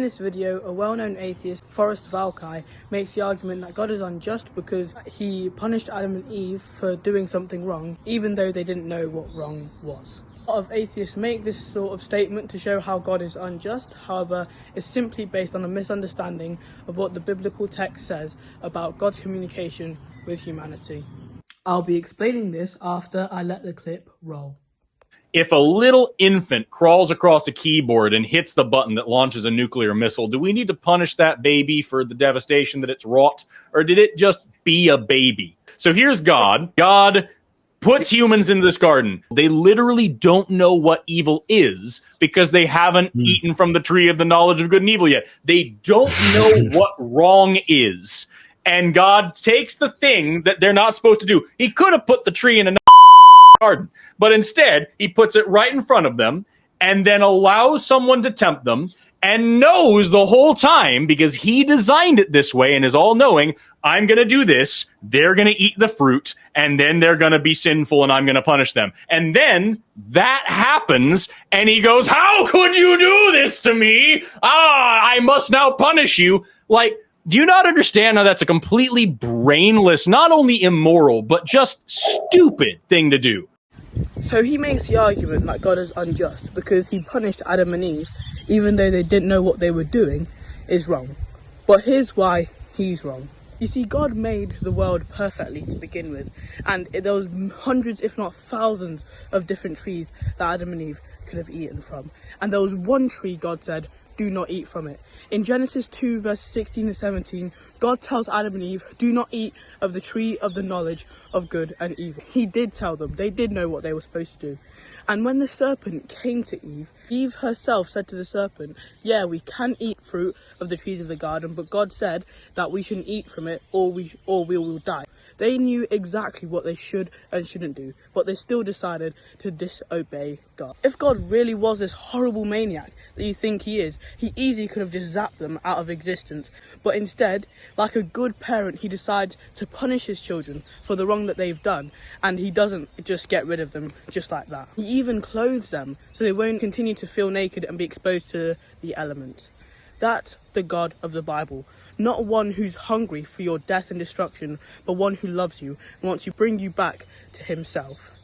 In this video, a well-known atheist, Forrest Valkai, makes the argument that God is unjust because he punished Adam and Eve for doing something wrong, even though they didn't know what wrong was. A lot of atheists make this sort of statement to show how God is unjust, however, it's simply based on a misunderstanding of what the biblical text says about God's communication with humanity. I'll be explaining this after I let the clip roll. If a little infant crawls across a keyboard and hits the button that launches a nuclear missile, do we need to punish that baby for the devastation that it's wrought? Or did it just be a baby? So here's God. God puts humans in this garden. They literally don't know what evil is because they haven't eaten from the tree of the knowledge of good and evil yet. They don't know what wrong is. And God takes the thing that they're not supposed to do. He could have put the tree in a garden, but instead he puts it right in front of them and then allows someone to tempt them and knows the whole time, because he designed it this way and is all-knowing, I'm going to do this, they're going to eat the fruit, and then they're going to be sinful and I'm going to punish them. And then that happens and he goes, how could you do this to me? I must now punish you. Like, do you not understand how that's a completely brainless, not only immoral, but just stupid thing to do? So he makes the argument that God is unjust because he punished Adam and Eve, even though they didn't know what they were doing, is wrong. But here's why he's wrong. You see, God made the world perfectly to begin with, and there was hundreds, if not thousands, of different trees that Adam and Eve could have eaten from. And there was one tree God said, do not eat from it. In Genesis 2 verses 16 and 17, God tells Adam and Eve, do not eat of the tree of the knowledge of good and evil. He did tell them, they did know what they were supposed to do. And when the serpent came to Eve, Eve herself said to the serpent, yeah, we can eat fruit of the trees of the garden, but God said that we shouldn't eat from it or we will die. They knew exactly what they should and shouldn't do, but they still decided to disobey God. If God really was this horrible maniac that you think he is, he easily could have just zapped them out of existence. But instead, like a good parent, he decides to punish his children for the wrong that they've done, and he doesn't just get rid of them just like that. He even clothes them so they won't continue to feel naked and be exposed to the elements. That's the God of the Bible. Not one who's hungry for your death and destruction, but one who loves you and wants to bring you back to himself.